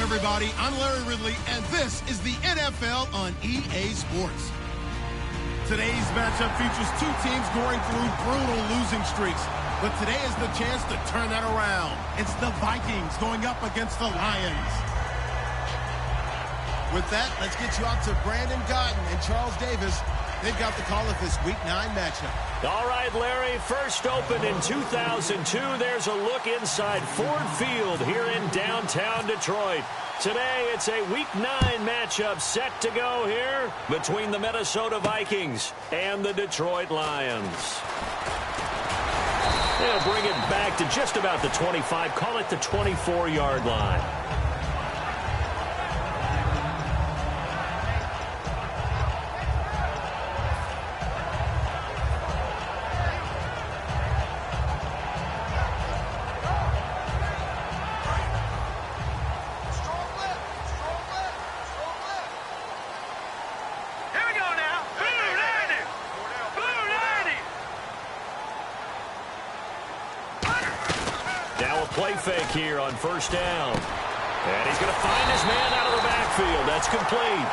everybody. I'm Larry Ridley, and this is the NFL on EA Sports. Today's matchup features two teams going through brutal losing streaks, but today is the chance to turn that around. It's the Vikings going up against the Lions. With that, let's get you out to Brandon Gotton and Charles Davis. They've got the call of this Week 9 matchup. All right, Larry, first opened in 2002. There's a look inside Ford Field here in downtown Detroit. Today, it's a Week 9 matchup set to go here between the Minnesota Vikings and the Detroit Lions. They'll bring it back to just about the 25, call it the 24-yard line. Play fake here on first down. And he's going to find his man out of the backfield. That's complete.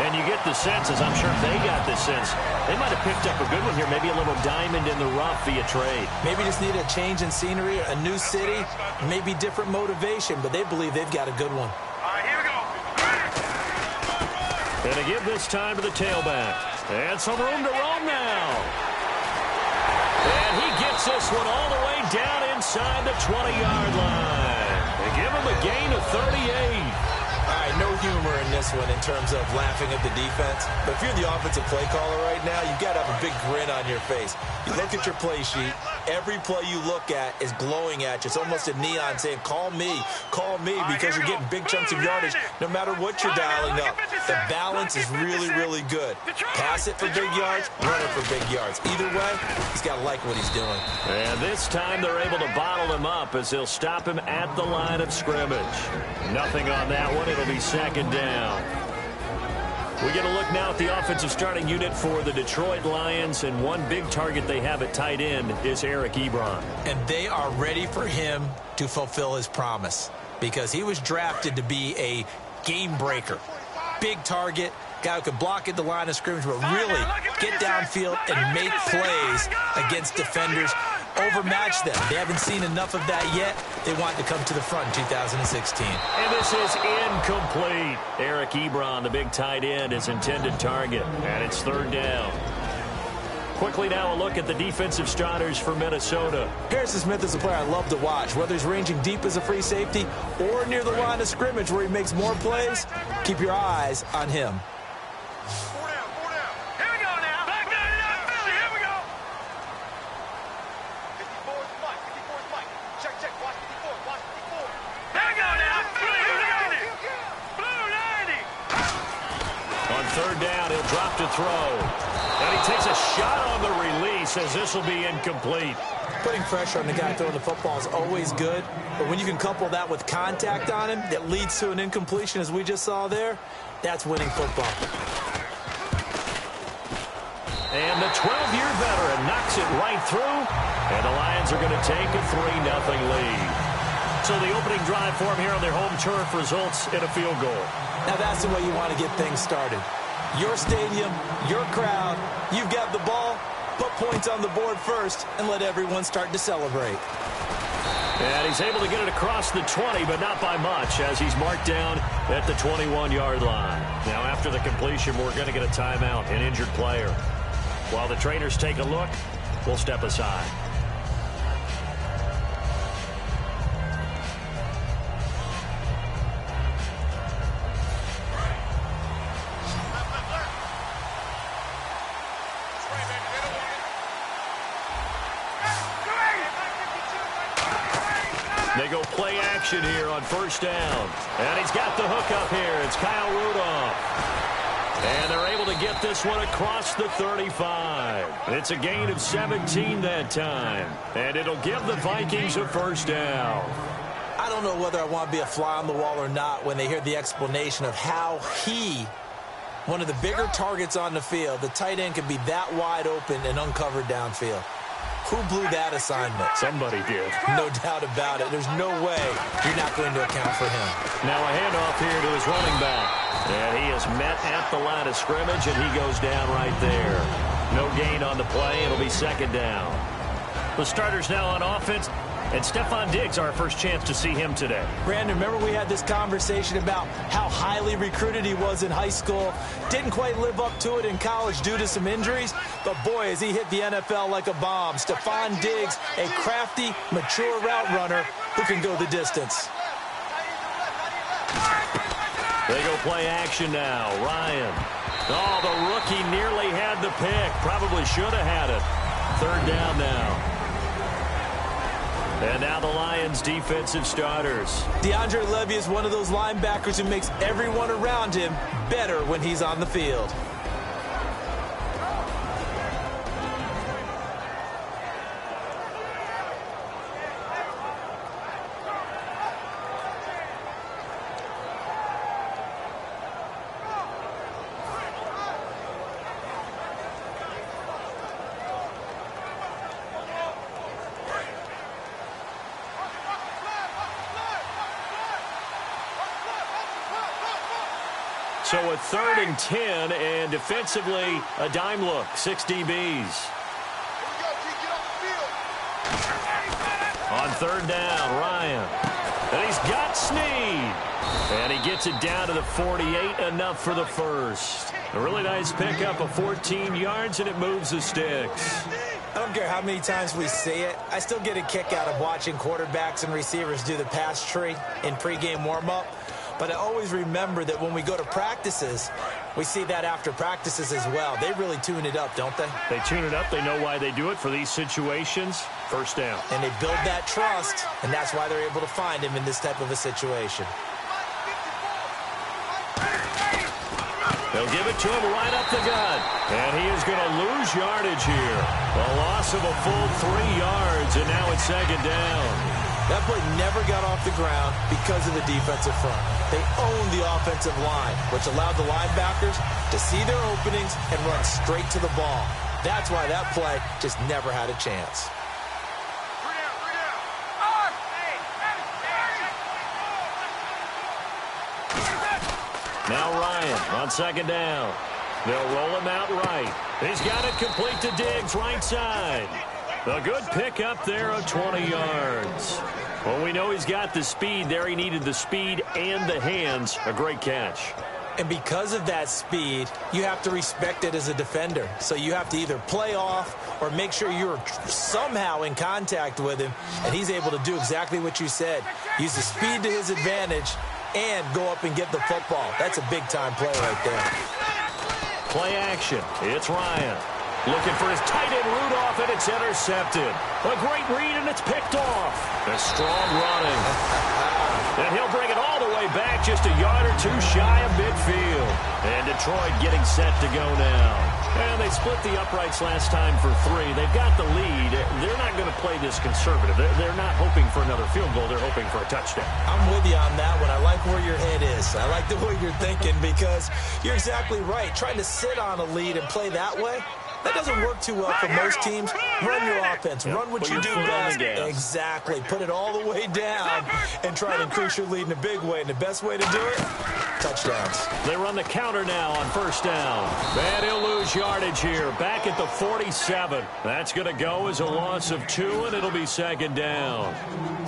And you get the sense, as I'm sure they got the sense, they might have picked up a good one here, maybe a little diamond in the rough via trade. Maybe just need a change in scenery, a new city, maybe different motivation, but they believe they've got a good one. All right, here we go. And to give this time to the tailback. And some room to roam now. And he gets this one all the way down inside the 20-yard line. They give him a gain of 38. All right, no humor in this one in terms of laughing at the defense. But if you're the offensive play caller right now, you've got to have a big grin on your face. You look at your play sheet. Every play you look at is glowing at you. It's almost a neon saying, call me, because you're getting big chunks of yardage no matter what you're dialing up. The balance is really, really good. Pass it for big yards, run it for big yards. Either way, he's got to like what he's doing. And this time they're able to bottle him up as they'll stop him at the line of scrimmage. Nothing on that one. It'll be second down. We get a look now at the offensive starting unit for the Detroit Lions, and one big target they have at tight end is Eric Ebron. And they are ready for him to fulfill his promise because he was drafted to be a game breaker. Big target, guy who could block at the line of scrimmage, but really get downfield and make plays against defenders, overmatch them. They haven't seen enough of that yet. They want to come to the front in 2016. And this is incomplete. Eric Ebron, the big tight end, is intended target, and it's third down. Quickly now a look at the defensive starters for Minnesota. Harrison Smith is a player I love to watch. Whether he's ranging deep as a free safety or near the line of scrimmage where he makes more plays, keep your eyes on him. Third down, he'll drop to throw. And he takes a shot on the release as this will be incomplete. Putting pressure on the guy throwing the football is always good, but when you can couple that with contact on him that leads to an incompletion as we just saw there, that's winning football. And the 12-year veteran knocks it right through, and the Lions are going to take a 3-0 lead. So the opening drive for them here on their home turf results in a field goal. Now that's the way you want to get things started. Your stadium, your crowd, you've got the ball, put points on the board first, and let everyone start to celebrate. And he's able to get it across the 20, but not by much, as he's marked down at the 21-yard line. Now after the completion, we're going to get a timeout, an injured player. While the trainers take a look, we'll step aside. They go play action here on first down. And he's got the hook up here. It's Kyle Rudolph. And they're able to get this one across the 35. It's a gain of 17 that time. And it'll give the Vikings a first down. I don't know whether I want to be a fly on the wall or not when they hear the explanation of how one of the bigger targets on the field, the tight end, could be that wide open and uncovered downfield. Who blew that assignment? Somebody did. No doubt about it. There's no way you're not going to account for him. Now a handoff here to his running back. And he is met at the line of scrimmage, and he goes down right there. No gain on the play. It'll be second down. The starters now on offense. And Stephon Diggs, our first chance to see him today. Brandon, remember we had this conversation about how highly recruited he was in high school. Didn't quite live up to it in college due to some injuries. But, boy, as he hit the NFL like a bomb. Stephon Diggs, a crafty, mature route runner who can go the distance. They go play action now. Ryan. Oh, the rookie nearly had the pick. Probably should have had it. Third down now. And now the Lions' defensive starters. DeAndre Levy is one of those linebackers who makes everyone around him better when he's on the field. So a 3rd and 10, and defensively, a dime look, 6 DBs. On 3rd down, Ryan. And he's got Snead. And he gets it down to the 48, enough for the first. A really nice pickup of 14 yards, and it moves the sticks. I don't care how many times we see it. I still get a kick out of watching quarterbacks and receivers do the pass tree in pregame warm-up. But I always remember that when we go to practices, we see that after practices as well. They really tune it up, don't they? They tune it up. They know why they do it for these situations. First down. And they build that trust, and that's why they're able to find him in this type of a situation. They'll give it to him right up the gut. And he is going to lose yardage here. A loss of a full 3 yards, and now it's second down. That play never got off the ground because of the defensive front. They owned the offensive line, which allowed the linebackers to see their openings and run straight to the ball. That's why that play just never had a chance. Now Ryan on second down. They'll roll him out right. He's got it complete to Diggs, right side. A good pickup there of 20 yards. Well, we know he's got the speed there. He needed the speed and the hands. A great catch. And because of that speed, you have to respect it as a defender. So you have to either play off or make sure you're somehow in contact with him. And he's able to do exactly what you said. Use the speed to his advantage and go up and get the football. That's a big-time play right there. Play action. It's Ryan. Looking for his tight end Rudolph, and it's intercepted. A great read, and it's picked off. A strong running. And he'll bring it all the way back, just a yard or two shy of midfield. And Detroit getting set to go now. And they split the uprights last time for 3. They've got the lead. They're not going to play this conservative. They're not hoping for another field goal. They're hoping for a touchdown. I'm with you on that one. I like where your head is. I like the way you're thinking because you're exactly right. Trying to sit on a lead and play that way, that doesn't work too well for most teams. Run your offense. Run what you do best. Exactly. Put it all the way down and try to increase your lead in a big way. And the best way to do it, touchdowns. They run the counter now on first down. And he'll lose yardage here. Back at the 47. That's going to go as a loss of 2, and it'll be second down.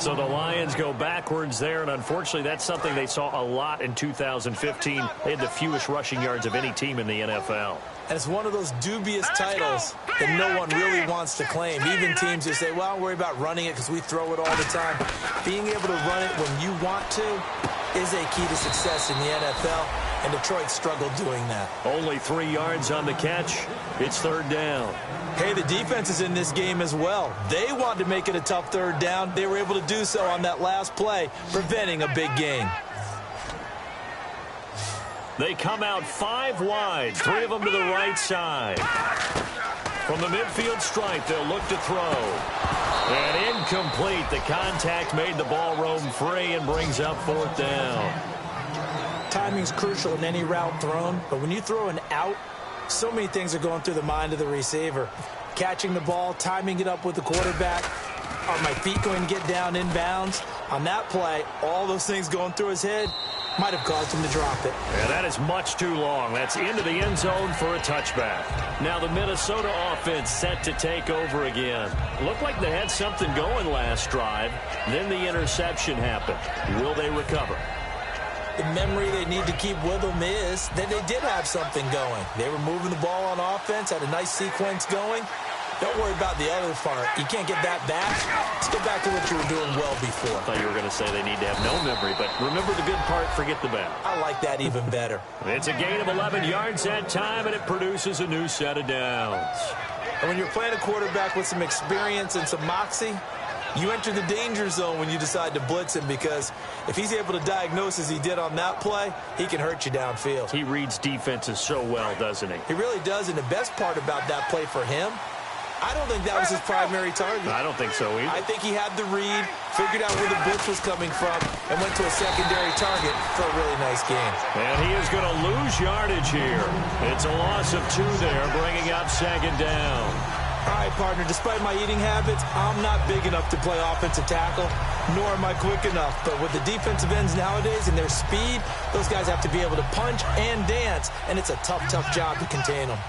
So the Lions go backwards there, and unfortunately that's something they saw a lot in 2015. They had the fewest rushing yards of any team in the NFL. And it's one of those dubious titles that no one really wants to claim. Even teams who say, well, don't worry about running it because we throw it all the time. Being able to run it when you want to is a key to success in the NFL, and Detroit struggled doing that. Only 3 yards on the catch. It's third down. Hey, the defense is in this game as well. They wanted to make it a tough third down. They were able to do so on that last play, preventing a big gain. They come out 5 wide, 3 of them to the right side. From the midfield stripe, they'll look to throw. And incomplete. The contact made the ball roam free and brings up fourth down. Timing's crucial in any route thrown, but when you throw an out, so many things are going through the mind of the receiver. catching the ball, timing it up with the quarterback. Are my feet going to get down in bounds? On that play, all those things going through his head might have caused him to drop it. Yeah, that is much too long. That's into the end zone for a touchback. Now the Minnesota offense set to take over again. Looked like they had something going last drive. Then the interception happened. Will they recover? The memory they need to keep with them is that they did have something going. They were moving the ball on offense, had a nice sequence going. Don't worry about the other part. You can't get that back. Let's go back to what you were doing well before. I thought you were going to say they need to have no memory, but remember the good part, forget the bad. I like that even better. It's a gain of 11 yards that time, and it produces a new set of downs. And when you're playing a quarterback with some experience and some moxie, you enter the danger zone when you decide to blitz him, because if he's able to diagnose as he did on that play, he can hurt you downfield. He reads defenses so well, doesn't he? He really does, and the best part about that play for him, I don't think that was his primary target. I don't think so either. I think he had the read, figured out where the blitz was coming from, and went to a secondary target for a really nice game. And he is going to lose yardage here. It's a loss of 2 there, bringing up second down. All right, partner, despite my eating habits, I'm not big enough to play offensive tackle, nor am I quick enough. But with the defensive ends nowadays and their speed, those guys have to be able to punch and dance, and it's a tough, tough job to contain them.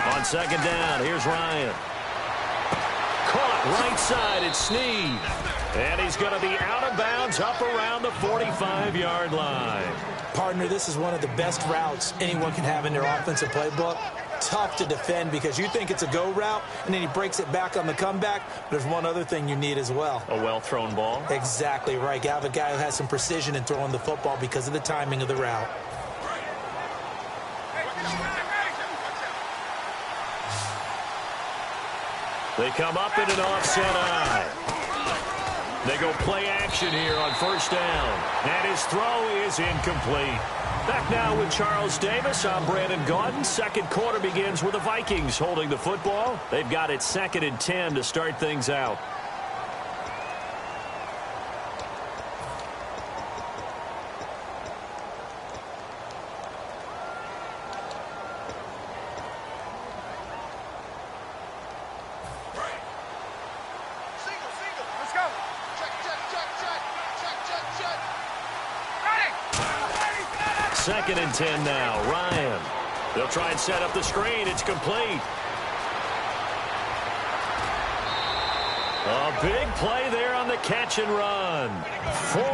On second down, here's Ryan. Caught right side, it's Snead. And he's going to be out of bounds up around the 45-yard line. Partner, this is one of the best routes anyone can have in their offensive playbook. Tough to defend because you think it's a go route, and then he breaks it back on the comeback. There's one other thing you need as well. A well-thrown ball? Exactly right. You have a guy who has some precision in throwing the football because of the timing of the route. They come up in an offset eye. They go play action here on first down. And his throw is incomplete. Back now with Charles Davis. I'm Brandon Gaudin. Second quarter begins with the Vikings holding the football. They've got it 2nd and 10 to start things out. Second and 10 now. Ryan. They'll try and set up the screen. It's complete. A big play there on the catch and run.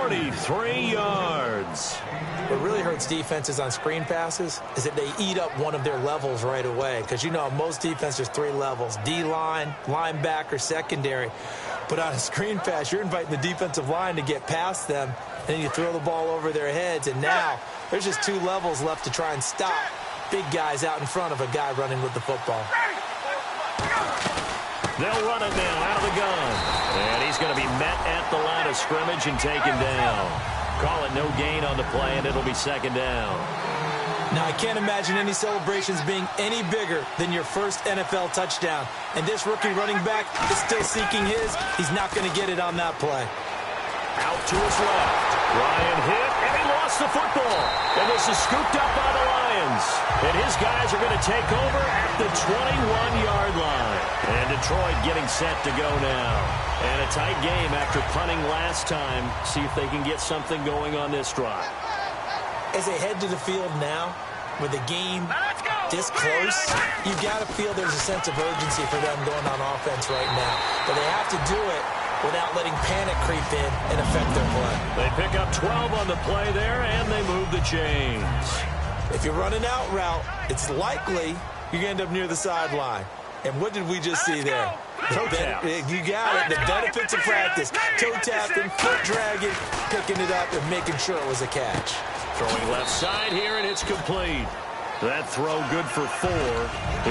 43 yards. What really hurts defenses on screen passes is that they eat up one of their levels right away. Because, you know, most defenses, there's 3 levels. D-line, linebacker, secondary. But on a screen pass, you're inviting the defensive line to get past them. And then you throw the ball over their heads. And now there's just 2 levels left to try and stop big guys out in front of a guy running with the football. They'll run it now out of the gun. And he's going to be met at the line of scrimmage and taken down. Call it no gain on the play, and it'll be second down. Now, I can't imagine any celebrations being any bigger than your first NFL touchdown. And this rookie running back is still seeking his. He's not going to get it on that play. Out to his left. Ryan hit, and he lost the football. And this is scooped up by the Lions. And his guys are going to take over at the 21-yard line. And Detroit getting set to go now. And a tight game after punting last time. See if they can get something going on this drive. As they head to the field now, with the game this close, you got to feel there's a sense of urgency for them going on offense right now. But they have to do it without letting panic creep in and affect their play. They pick up 12 on the play there, and they move the chains. If you run an out route, it's likely you're going to end up near the sideline. And what did we just see there? Toe tap. You got it. The benefits of practice. Toe tapping, foot dragging, picking it up, and making sure it was a catch. Throwing left side here, and it's complete. That throw good for 4.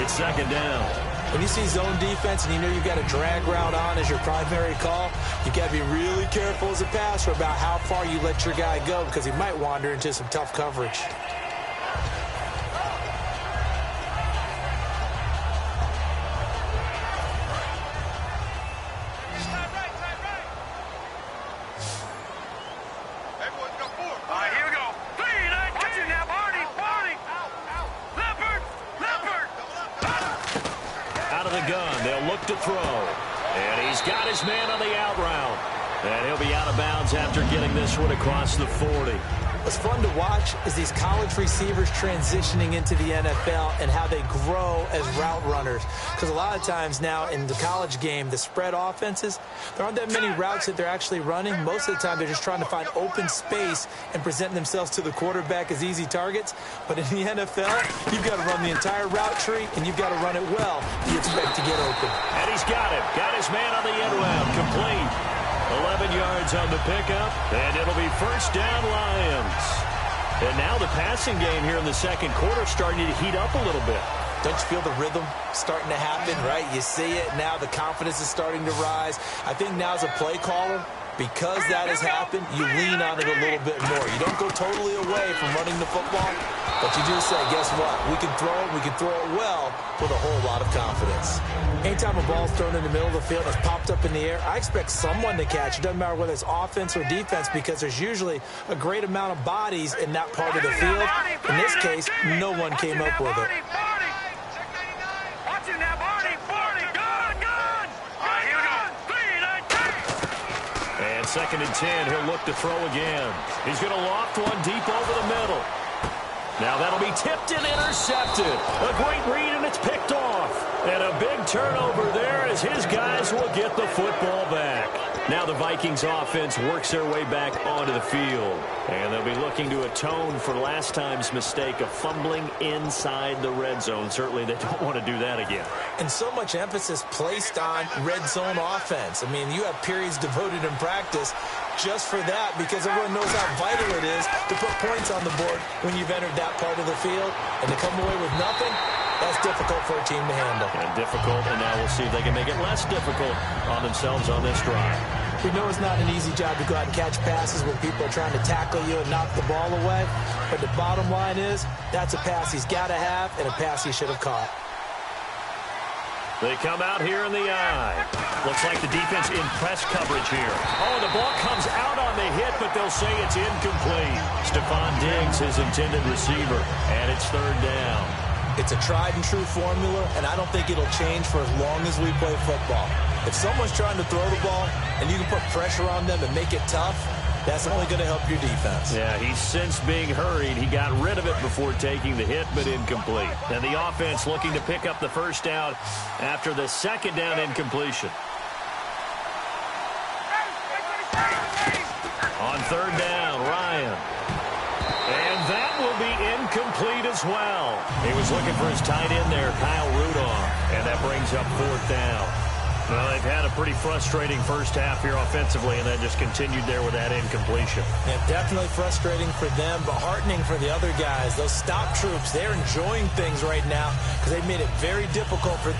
It's second down. When you see zone defense and you know you've got a drag route on as your primary call, you got to be really careful as a passer about how far you let your guy go because he might wander into some tough coverage. the gun. They'll look to throw. And he's got his man on the out route. And he'll be out of bounds after getting this one across the 40. What's fun to watch is these college receivers transitioning into the NFL and how they grow as route runners. Because a lot of times now in the college game, the spread offenses, there aren't that many routes that they're actually running. Most of the time, they're just trying to find open space and present themselves to the quarterback as easy targets. But in the NFL, you've got to run the entire route tree, and you've got to run it well if you expect to get open. And he's got him. Got his man on the end route. Complete. 11 yards on the pickup, and it'll be first down, Lions. And now the passing game here in the second quarter starting to heat up a little bit. Don't you feel the rhythm starting to happen, right? You see it now. The confidence is starting to rise. I think now as a play caller, because that has happened, you lean on it a little bit more. You don't go totally away from running the football, but you do say, guess what? We can throw it well with a whole lot of confidence. Anytime a ball's thrown in the middle of the field, it's popped up in the air, I expect someone to catch. It doesn't matter whether it's offense or defense because there's usually a great amount of bodies in that part of the field. In this case, no one came up with it. And 2nd and 10, he'll look to throw again. He's going to loft one deep over the middle. Now that'll be tipped and intercepted. A great read, and it's picked off. And a big turnover there as his guys will get the football back. Now the Vikings offense works their way back onto the field. And they'll be looking to atone for last time's mistake of fumbling inside the red zone. Certainly they don't want to do that again. And so much emphasis placed on red zone offense. I mean, you have periods devoted in practice just for that because everyone knows how vital it is to put points on the board when you've entered that part of the field. And to come away with nothing, that's difficult for a team to handle. And difficult, and now we'll see if they can make it less difficult on themselves on this drive. We know it's not an easy job to go out and catch passes when people are trying to tackle you and knock the ball away. But the bottom line is, that's a pass he's got to have and a pass he should have caught. They come out here in the eye. Looks like the defense in press coverage here. Oh, the ball comes out on the hit, but they'll say it's incomplete. Stephon Diggs, his intended receiver, and it's 3rd down. It's a tried-and-true formula, and I don't think it'll change for as long as we play football. If someone's trying to throw the ball and you can put pressure on them and make it tough, that's only going to help your defense. Yeah, he's since being hurried. He got rid of it before taking the hit, but incomplete. And the offense looking to pick up the first down after the 2nd down incompletion. On 3rd down, Ryan. And that will be incomplete as well. He was looking for his tight end there, Kyle Rudolph. And that brings up 4th down. Well, they've had a pretty frustrating first half here offensively, and then just continued there with that incompletion. Yeah, definitely frustrating for them, but heartening for the other guys. Those stop troops, they're enjoying things right now because they've made it very difficult for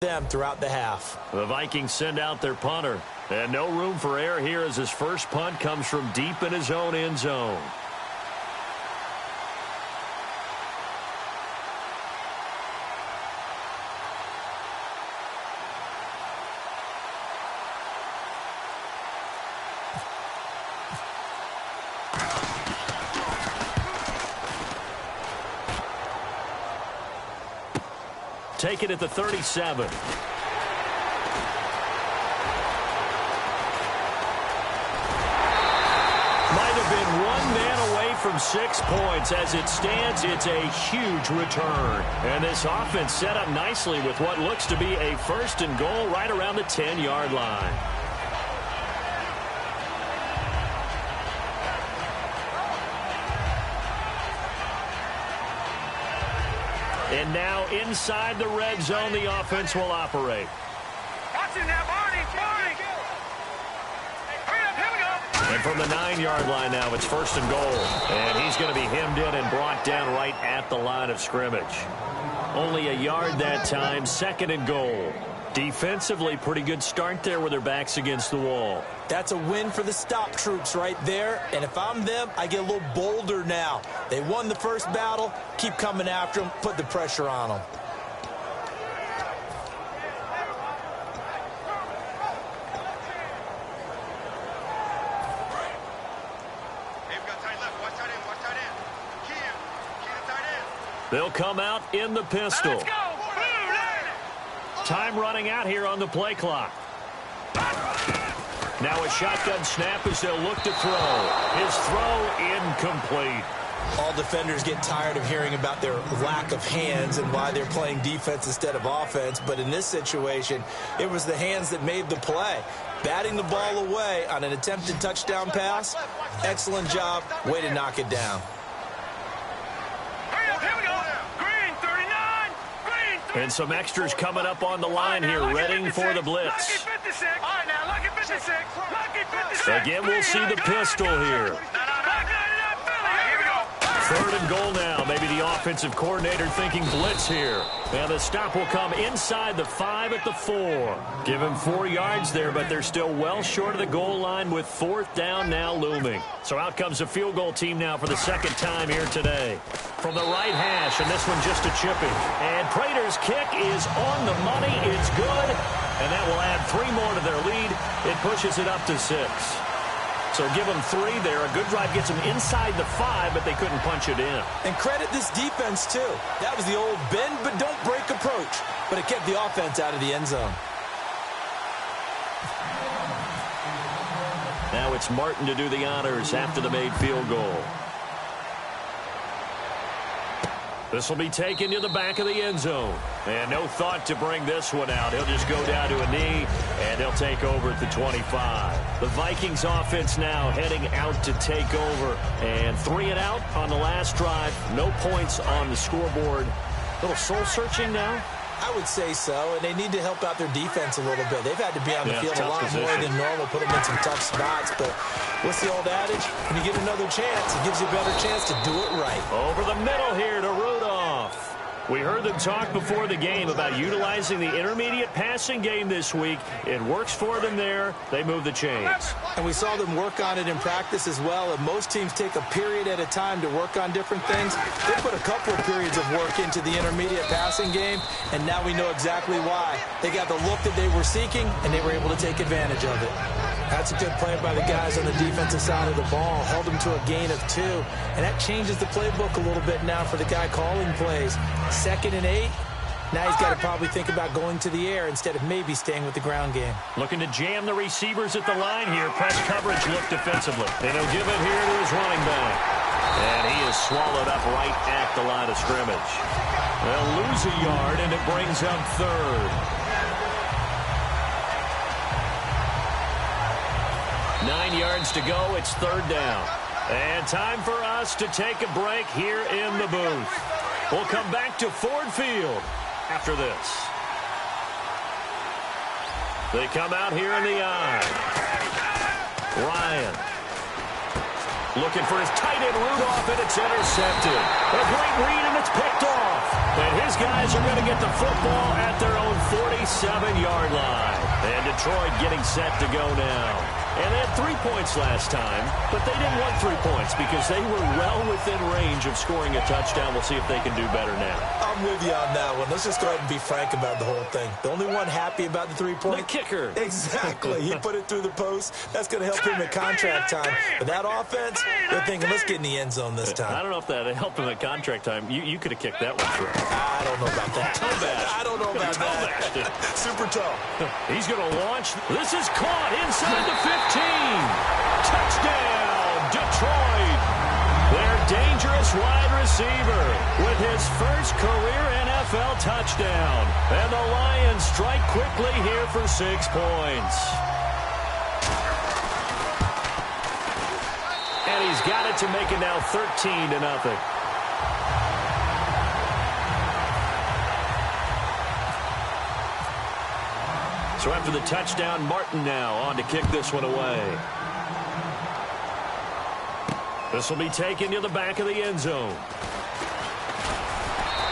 them throughout the half. The Vikings send out their punter. And no room for error here as his first punt comes from deep in his own end zone. Take it at the 37. Might one man away from 6 points. As it stands, it's a huge return. And this offense set up nicely with what looks to be a 1st and goal right around the 10-yard line. And now inside the red zone, the offense will operate. And from the 9-yard line now, it's 1st and goal. And he's going to be hemmed in and brought down right at the line of scrimmage. Only a yard that time, 2nd and goal. Defensively, pretty good start there with their backs against the wall. That's a win for the stop troops right there. And if I'm them, I get a little bolder now. They won the first battle. Keep coming after them. Put the pressure on them. They'll come out in the pistol. Time running out here on the play clock. Now a shotgun snap as they'll look to throw. His throw incomplete. All defenders get tired of hearing about their lack of hands and why they're playing defense instead of offense. But in this situation, it was the hands that made the play. Batting the ball away on an attempted touchdown pass. Excellent job. Way to knock it down. And some extras coming up on the line here, readying for the blitz. Again, we'll see the pistol here. 3rd and goal now. Maybe the offensive coordinator thinking blitz here. Now the stop will come inside the 5 at the 4. Give him 4 yards there, but they're still well short of the goal line with 4th down now looming. So out comes the field goal team now for the 2nd time here today. From the right hash, and this one just a chipping. And Prater's kick is on the money. It's good. And that will add 3 more to their lead. It pushes it up to 6. So give them 3 there. A good drive gets them inside the 5, but they couldn't punch it in. And credit this defense, too. That was the old bend but don't break approach. But it kept the offense out of the end zone. Now it's Martin to do the honors after the made field goal. This will be taken to the back of the end zone. And no thought to bring this one out. He'll just go down to a knee, and he'll take over at the 25. The Vikings offense now heading out to take over. And 3 and out on the last drive. No points on the scoreboard. A little soul-searching now. I would say so, and they need to help out their defense a little bit. They've had to be on the field a lot more than normal, put them in some tough spots. But what's the old adage? When you get another chance, it gives you a better chance to do it right. Over the middle here to Rudolph. We heard them talk before the game about utilizing the intermediate passing game this week. It works for them there. They move the chains. And we saw them work on it in practice as well. And most teams take a period at a time to work on different things. They put a couple of periods of work into the intermediate passing game, and now we know exactly why. They got the look that they were seeking, and they were able to take advantage of it. That's a good play by the guys on the defensive side of the ball. Held them to a gain of 2. And that changes the playbook a little bit now for the guy calling plays. 2nd and 8. Now he's got to probably think about going to the air instead of maybe staying with the ground game. Looking to jam the receivers at the line here. Press coverage look defensively. And he'll give it here to his running back. And he is swallowed up right at the line of scrimmage. They'll lose a yard, and it brings up 3rd. 9 yards to go. It's 3rd down. And time for us to take a break here in the booth. We'll come back to Ford Field after this. They come out here in the eye. Ryan looking for his tight end Rudolph, and it's intercepted. A great read, and it's picked off. And his guys are going to get the football at their own 47-yard line. And Detroit getting set to go now. And they had 3 points last time, but they didn't want 3 points because they were well within range of scoring a touchdown. We'll see if they can do better now. I'm with you on that one. Let's just go ahead and be frank about the whole thing. The only one happy about the 3-point? The kicker. Exactly. He put it through the post. That's going to help him at contract time. But that offense, they're thinking, let's get in the end zone this time. I don't know if that helped him at contract time. You could have kicked that one through. I don't know about that. I don't know about that. Super toe. He's going to launch. This is caught inside the 15. Touchdown, Detroit. wide receiver with his first career NFL touchdown. And the Lions strike quickly here for 6 points. And he's got it to make it now 13-0. So after the touchdown, Martin now on to kick this one away. This will be taken to the back of the end zone.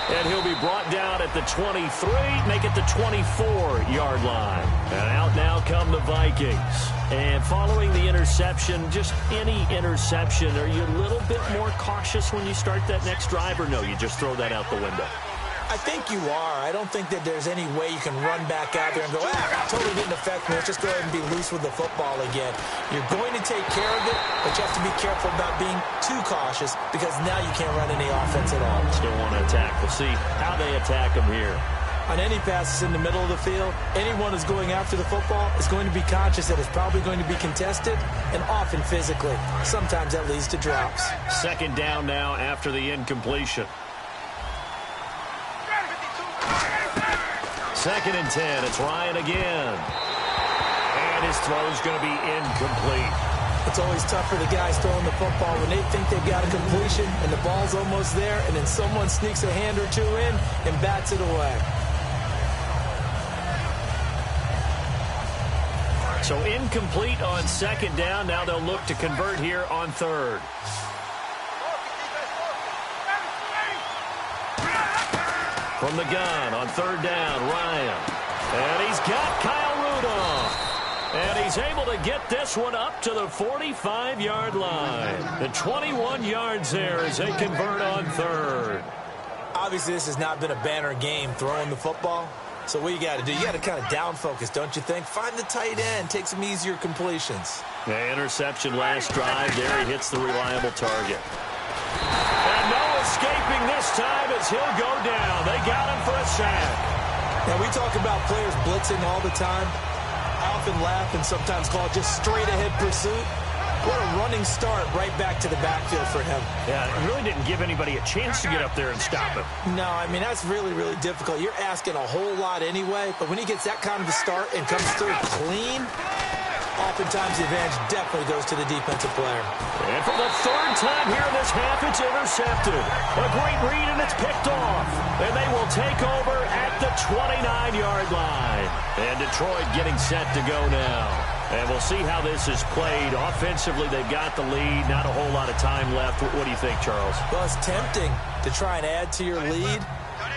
And he'll be brought down at the 23, make it the 24-yard line. And out now come the Vikings. And following the interception, just any interception, are you a little bit more cautious when you start that next drive, or no, you just throw that out the window? I think you are. I don't think that there's any way you can run back out there and go, totally didn't affect me. Let's just go ahead and be loose with the football again. You're going to take care of it, but you have to be careful about being too cautious because now you can't run any offense at all. Still want to attack. We'll see how they attack them here. On any passes in the middle of the field, anyone who's going after the football is going to be conscious that it's probably going to be contested and often physically. Sometimes that leads to drops. Second down now after the incompletion. 2nd and 10. It's Ryan again. And his throw's going to be incomplete. It's always tough for the guys throwing the football when they think they've got a completion and the ball's almost there, and then someone sneaks a hand or two in and bats it away. So incomplete on 2nd down. Now they'll look to convert here on 3rd. From the gun on 3rd down, Ryan. And he's got Kyle Rudolph. And he's able to get this one up to the 45-yard line. The 21 yards there as they convert on 3rd. Obviously, this has not been a banner game throwing the football. So what you got to do, you got to kind of down focus, don't you think? Find the tight end, take some easier completions. The interception last drive. There he hits the reliable target. And no escaping this time as he'll go down. They got him for a sack. Now, we talk about players blitzing all the time. I often laugh and sometimes call it just straight-ahead pursuit. What a running start right back to the backfield for him. Yeah, it really didn't give anybody a chance to get up there and stop him. No, I mean, that's really, really difficult. You're asking a whole lot anyway, but when he gets that kind of a start and comes through clean, oftentimes the advantage definitely goes to the defensive player. And for the 3rd time here in this half, it's intercepted. A great read, and it's picked off. And they will take over at the 29-yard line. And Detroit getting set to go now. And we'll see how this is played. Offensively, they've got the lead. Not a whole lot of time left. What do you think, Charles? Well, it's tempting to try and add to your lead,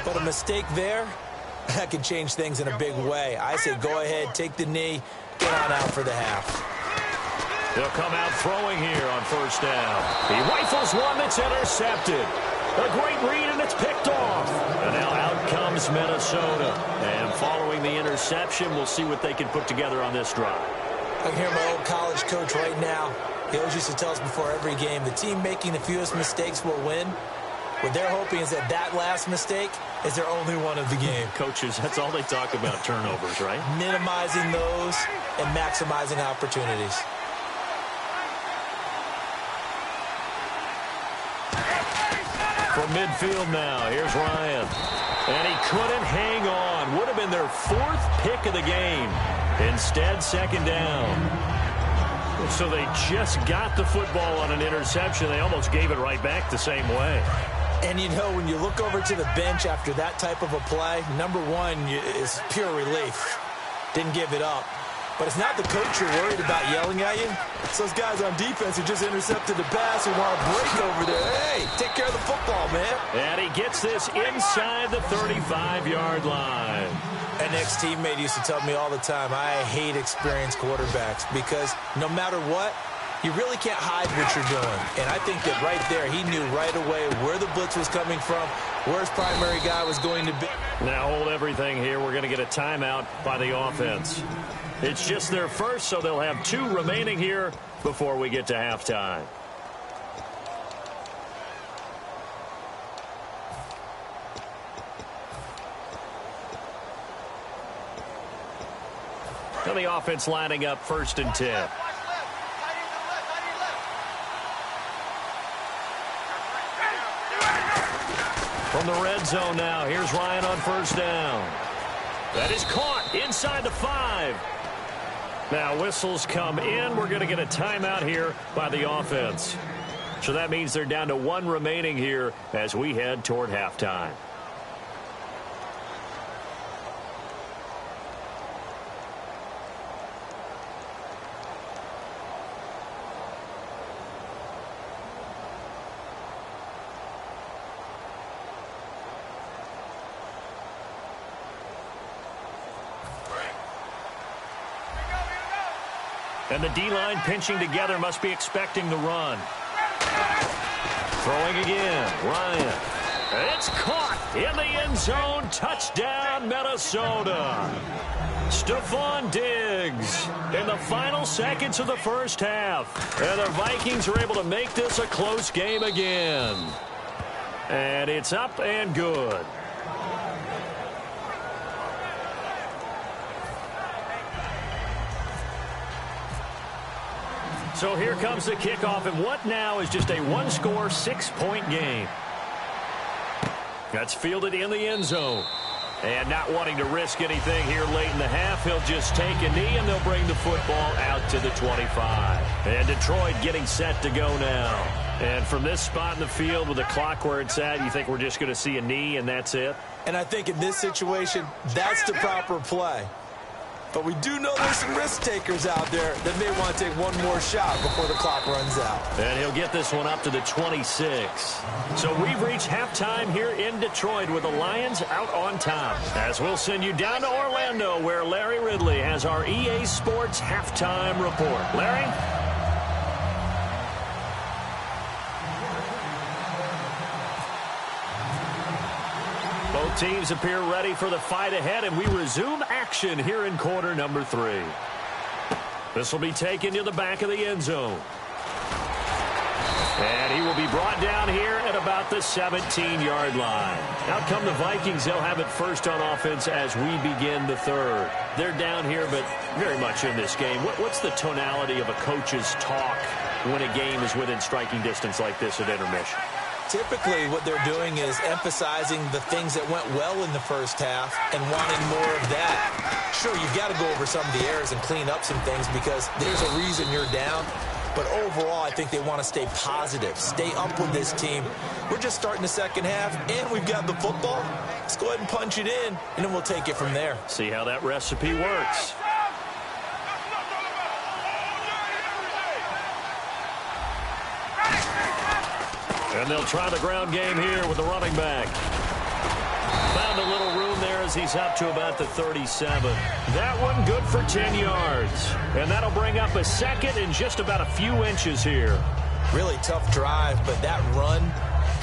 but a mistake there, that could change things in a big way. I say go ahead, take the knee, get on out for the half. They'll come out throwing here on 1st down. He rifles one that's intercepted. A great read, and it's picked off. And now out comes Minnesota. And following the interception, we'll see what they can put together on this drive. I can hear my old college coach right now. He always used to tell us before every game, the team making the fewest mistakes will win. What they're hoping is that that last mistake is their only one of the game. Coaches, that's all they talk about, turnovers, right? Minimizing those and maximizing opportunities. From midfield now, here's Ryan. And he couldn't hang on. Would have been their 4th pick of the game. Instead, 2nd down. So they just got the football on an interception. They almost gave it right back the same way. And, you know, when you look over to the bench after that type of a play, number one is pure relief. Didn't give it up. But it's not the coach you're worried about yelling at you. It's those guys on defense who just intercepted the pass who want to break over there. Hey, take care of the football, man. And he gets this inside the 35-yard line. An ex-teammate used to tell me all the time, I hate experienced quarterbacks because no matter what, you really can't hide what you're doing. And I think that right there, he knew right away where the blitz was coming from, where his primary guy was going to be. Now hold everything here. We're going to get a timeout by the offense. It's just their first, so they'll have 2 remaining here before we get to halftime. Now the offense lining up 1st and 10. From the red zone now, here's Ryan on first down. That is caught inside the 5. Now whistles come in. We're going to get a timeout here by the offense. So that means they're down to 1 remaining here as we head toward halftime. And the D-line pinching together, must be expecting the run. Throwing again, Ryan. It's caught in the end zone. Touchdown, Minnesota. Stephon Diggs in the final seconds of the first half. And the Vikings are able to make this a close game again. And it's up and good. So here comes the kickoff, and what now is just a one-score, 6-point game. That's fielded in the end zone. And not wanting to risk anything here late in the half, he'll just take a knee, and they'll bring the football out to the 25. And Detroit getting set to go now. And from this spot in the field with the clock where it's at, you think we're just going to see a knee, and that's it? And I think in this situation, that's the proper play. But we do know there's some risk takers out there that may want to take one more shot before the clock runs out. And he'll get this one up to the 26. So we've reached halftime here in Detroit with the Lions out on top. As we'll send you down to Orlando where Larry Ridley has our EA Sports halftime report. Larry? Both teams appear ready for the fight ahead, and we resume action here in quarter number 3. This will be taken to the back of the end zone. And he will be brought down here at about the 17-yard line. Out come the Vikings. They'll have it first on offense as we begin the third. They're down here, but very much in this game. What's the tonality of a coach's talk when a game is within striking distance like this at intermission? Typically, what they're doing is emphasizing the things that went well in the first half and wanting more of that. Sure, you've got to go over some of the errors and clean up some things because there's a reason you're down. But overall, I think they want to stay positive, stay up with this team. We're just starting the second half, and we've got the football. Let's go ahead and punch it in, and then we'll take it from there. See how that recipe works. And they'll try the ground game here with the running back. Found a little room there as he's up to about the 37. That one good for 10 yards. And that'll bring up a second in just about a few inches here. Really tough drive, but that run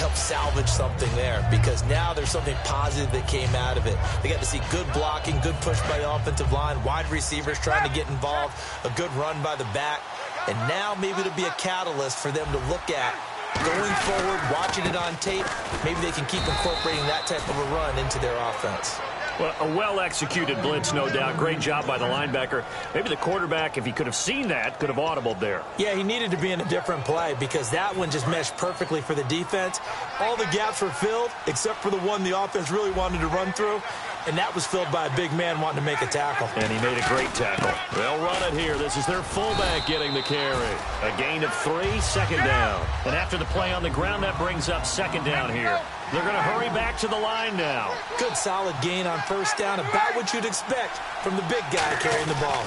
helped salvage something there because now there's something positive that came out of it. They got to see good blocking, good push by the offensive line, wide receivers trying to get involved, a good run by the back. And now maybe it'll be a catalyst for them to look at going forward, watching it on tape. Maybe they can keep incorporating that type of a run into their offense. Well, a well-executed blitz, no doubt. Great job by the linebacker. Maybe the quarterback, if he could have seen that, could have audibled there. Yeah, he needed to be in a different play because that one just meshed perfectly for the defense. All the gaps were filled except for the one the offense really wanted to run through, and that was filled by a big man wanting to make a tackle. And he made a great tackle. They'll run it here. This is their fullback getting the carry. A gain of 3, second down. And after the play on the ground, that brings up second down here. They're going to hurry back to the line now. Good solid gain on first down, about what you'd expect from the big guy carrying the ball.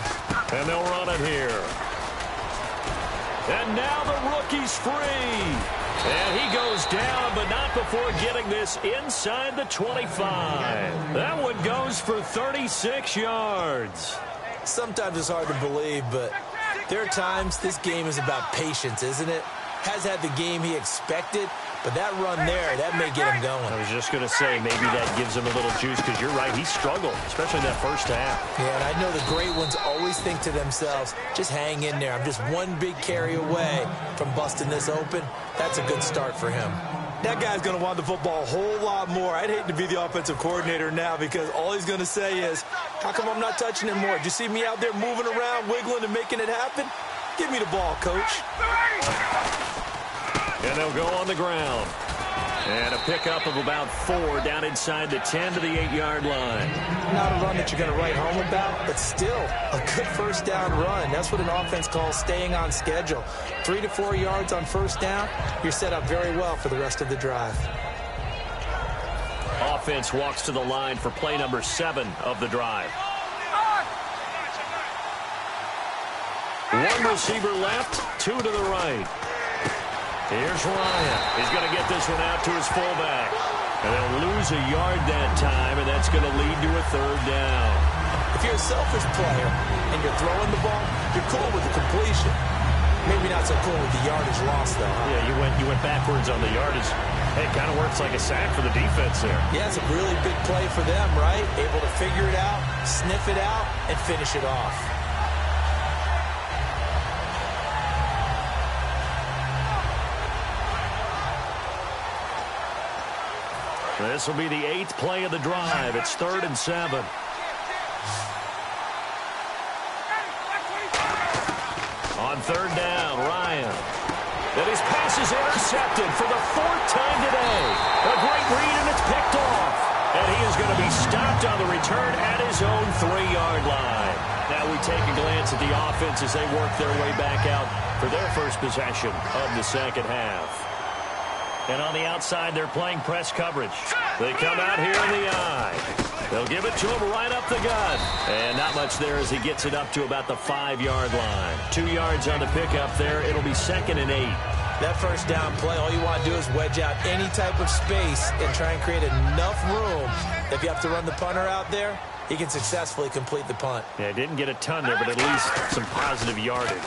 And they'll run it here. And now the rookie's free. And he goes down, but not before getting this inside the 25. That one goes for 36 yards. Sometimes it's hard to believe, but there are times this game is about patience, isn't it? Has had the game he expected, but that run there, that may get him going. I was just going to say, maybe that gives him a little juice, because you're right, he struggled, especially that first half. Yeah, and I know the great ones always think to themselves, just hang in there. I'm just one big carry away from busting this open. That's a good start for him. That guy's going to want the football a whole lot more. I'd hate to be the offensive coordinator now because all he's going to say is, how come I'm not touching it more? Did you see me out there moving around, wiggling, and making it happen? Give me the ball, coach. And they'll go on the ground. And a pickup of about 4 down inside the 10 to the 8-yard line. Not a run that you're going to write home about, but still a good first down run. That's what an offense calls staying on schedule. 3 to 4 yards on first down, you're set up very well for the rest of the drive. Offense walks to the line for play number 7 of the drive. One receiver left, 2 to the right. Here's Ryan. He's going to get this one out to his fullback. And they'll lose a yard that time, and that's going to lead to a 3rd down. If you're a selfish player and you're throwing the ball, you're cool with the completion. Maybe not so cool with the yardage loss, though. Yeah, you went backwards on the yardage. Hey, it kind of works like a sack for the defense there. Yeah, it's a really big play for them, right? Able to figure it out, sniff it out, and finish it off. This will be the 8th play of the drive. It's 3rd and 7. On 3rd down, Ryan. And his pass is intercepted for the 4th time today. A great read, and it's picked off. And he is going to be stopped on the return at his own 3-yard line. Now we take a glance at the offense as they work their way back out for their first possession of the second half. And on the outside, they're playing press coverage. They come out here in the eye. They'll give it to him right up the gut. And not much there as he gets it up to about the 5-yard line. 2 yards on the pickup there. It'll be 2nd and 8. That first down play, all you want to do is wedge out any type of space and try and create enough room. If you have to run the punter out there, he can successfully complete the punt. Yeah, didn't get a ton there, but at least some positive yardage.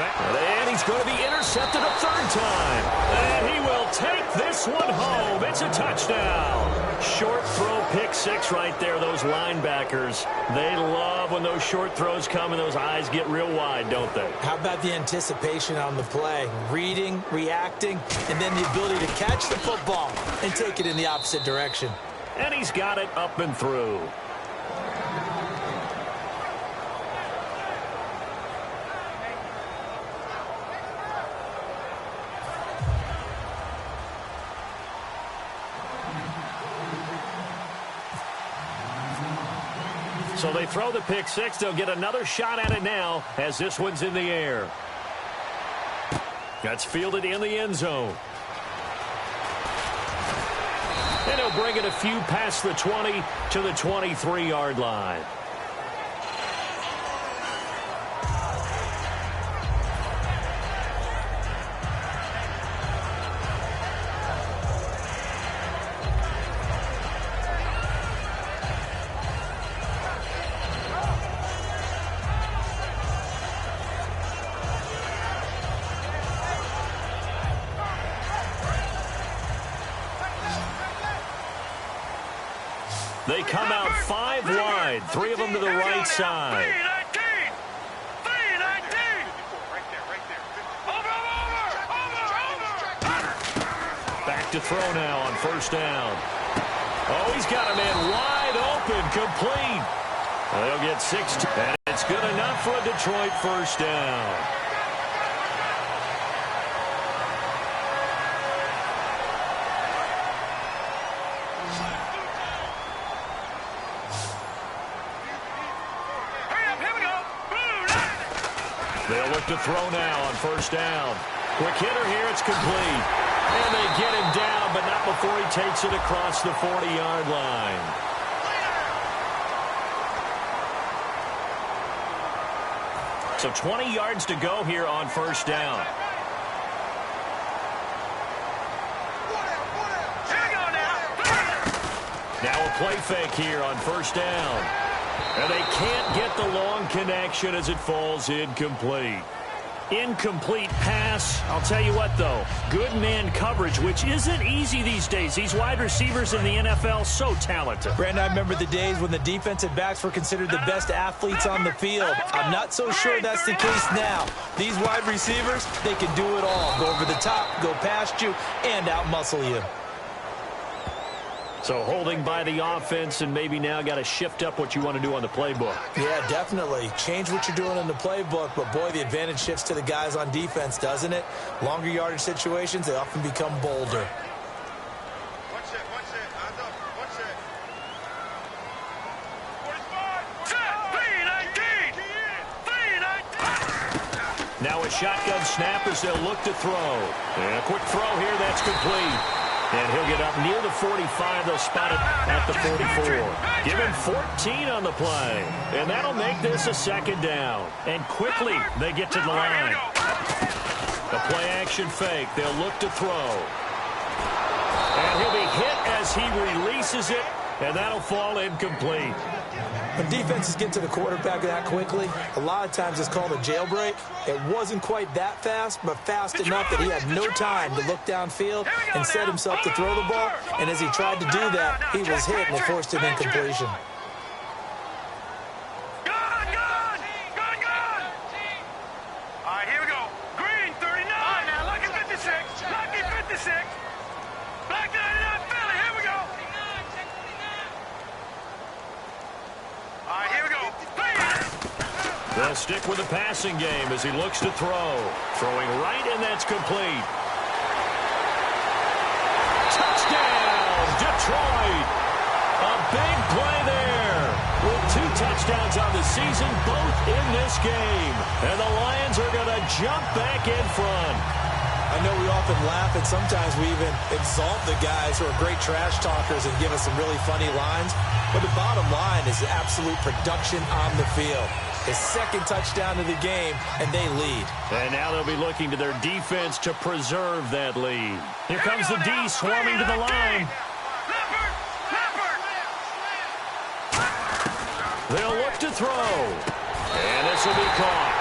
And he's going to be intercepted a 3rd time. And he will take this one home. It's a touchdown. Short throw, pick 6 right there. Those linebackers, they love when those short throws come and those eyes get real wide, don't they? How about the anticipation on the play? Reading, reacting, and then the ability to catch the football and take it in the opposite direction. And he's got it up and through. So they throw the pick 6. They'll get another shot at it now as this one's in the air. That's fielded in the end zone. And he'll bring it a few past the 20 to the 23-yard line. They come out 5 wide, 3 of them to the right side. Back to throw now on 1st down. Oh, he's got a man wide open, complete. They'll get 6, and it's good enough for a Detroit 1st down. They'll look to throw now on 1st down. Quick hitter here, it's complete. And they get him down, but not before he takes it across the 40-yard line. So 20 yards to go here on 1st down. Now a play fake here on 1st down. And they can't get the long connection as it falls incomplete. Incomplete pass. I'll tell you what, though. Good man coverage, which isn't easy these days. These wide receivers in the NFL, so talented. Brandon, I remember the days when the defensive backs were considered the best athletes on the field. I'm not so sure that's the case now. These wide receivers, they can do it all. Go over the top, go past you, and out-muscle you. So holding by the offense, and maybe now got to shift up what you want to do on the playbook. Yeah, definitely. Change what you're doing in the playbook, but boy, the advantage shifts to the guys on defense, doesn't it? Longer yardage situations, they often become bolder. Now a shotgun snap as they'll look to throw. And a quick throw here, that's complete. And he'll get up near the 45. They'll spot it at the 44. Give him 14 on the play. And that'll make this a second down. And quickly they get to the line. The play action fake. They'll look to throw. And he'll be hit as he releases it. And that'll fall incomplete. When defenses get to the quarterback that quickly, a lot of times it's called a jailbreak. It wasn't quite that fast, but fast enough that he had no time to look downfield and set himself to throw the ball. And as he tried to do that, he was hit and it forced an incompletion. All right, here we go. Green, 39. Now, lucky 56. Lucky 56. Black 99, Philly. Here we go. All right, here we go. They'll stick with the passing game as he looks to throw. Throwing right, and that's complete. Touchdown, Detroit. A big play there. With 2 touchdowns on the season, both in this game. And the Lions are going to jump back in front. I know we often laugh, and sometimes we even exalt the guys who are great trash talkers and give us some really funny lines. But the bottom line is absolute production on the field. His second touchdown of the game, and they lead. And now they'll be looking to their defense to preserve that lead. Here comes the D swarming to the line. They'll look to throw. And this will be caught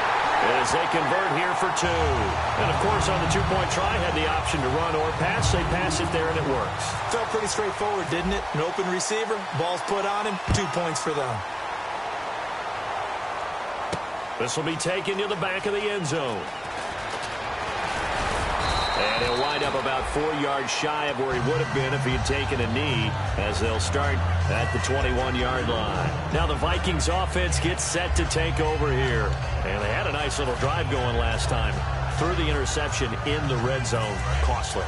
as they convert here for 2. And, of course, on the 2-point try, had the option to run or pass. They pass it there, and it works. Felt pretty straightforward, didn't it? An open receiver, ball's put on him, 2 points for them. This will be taken to the back of the end zone. And he'll wind up about 4 yards shy of where he would have been if he had taken a knee, as they'll start at the 21-yard line. Now the Vikings offense gets set to take over here. And they had a nice little drive going last time. Threw the interception in the red zone. Costly.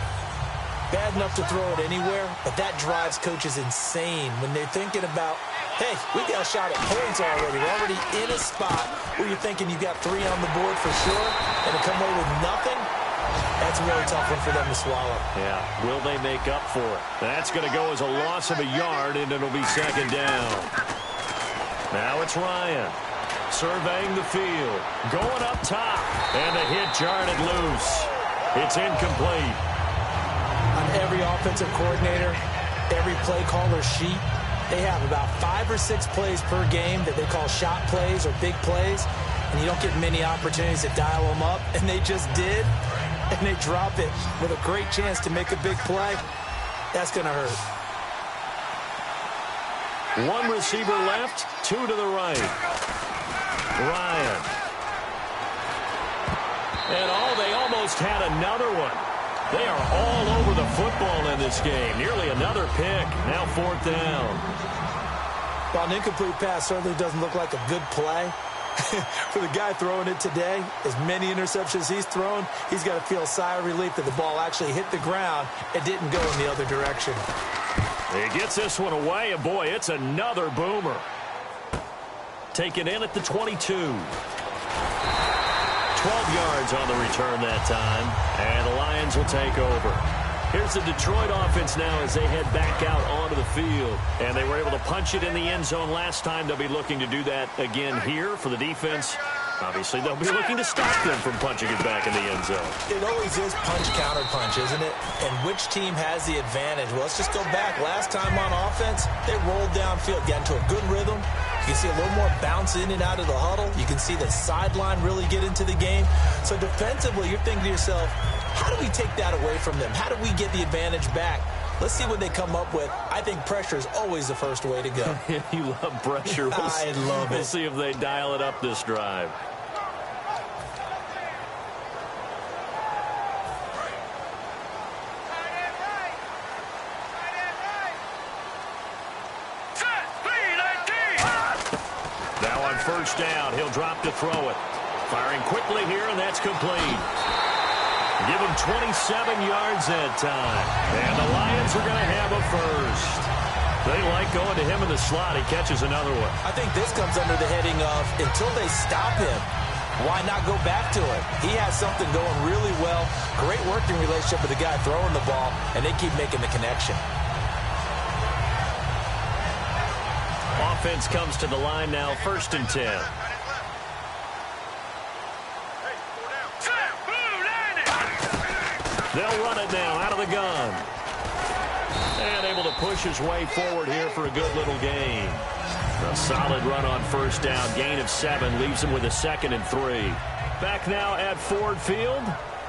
Bad enough to throw it anywhere, but that drives coaches insane when they're thinking about, hey, we got a shot at points already. We're already in a spot where you're thinking you got 3 on the board for sure, and to come away with nothing, that's a really tough one for them to swallow. Yeah, will they make up for it? That's going to go as a loss of a yard, and it'll be second down. Now it's Ryan surveying the field, going up top, and the hit jarred it loose. It's incomplete. On every offensive coordinator, every play caller sheet, they have about 5 or 6 plays per game that they call shot plays or big plays, and you don't get many opportunities to dial them up, and they just did, and they drop it with a great chance to make a big play. That's going to hurt. 1 receiver left, 2 to the right. Ryan. And they almost had another one. They are all over the football in this game. Nearly another pick. Now 4th down. While an incomplete pass certainly doesn't look like a good play, for the guy throwing it today, as many interceptions he's thrown, he's got to feel a sigh of relief that the ball actually hit the ground and didn't go in the other direction. He gets this one away, and boy, it's another boomer. Taken in at the 22. 12 yards on the return that time, and the Lions will take over. Here's the Detroit offense now as they head back out onto the field. And they were able to punch it in the end zone last time. They'll be looking to do that again here for the defense. Obviously, they'll be looking to stop them from punching it back in the end zone. It always is punch-counter-punch, isn't it? And which team has the advantage? Well, let's just go back. Last time on offense, they rolled downfield, got into a good rhythm. You can see a little more bounce in and out of the huddle. You can see the sideline really get into the game. So defensively, you're thinking to yourself, how do we take that away from them? How do we get the advantage back? Let's see what they come up with. I think pressure is always the first way to go. You love pressure. I love it. We'll see if they dial it up this drive. first down. He'll drop to throw it. Firing quickly here, and that's complete. Give him 27 yards that time. And the Lions are going to have a first. They like going to him in the slot. He catches another one. I think this comes under the heading of until they stop him, why not go back to it? He has something going really well. Great working relationship with the guy throwing the ball, and they keep making the connection. Offense comes to the line now, 1st and 10. They'll run it now out of the gun. And able to push his way forward here for a good little gain. A solid run on first down. Gain of 7 leaves him with a 2nd and 3. Back now at Ford Field.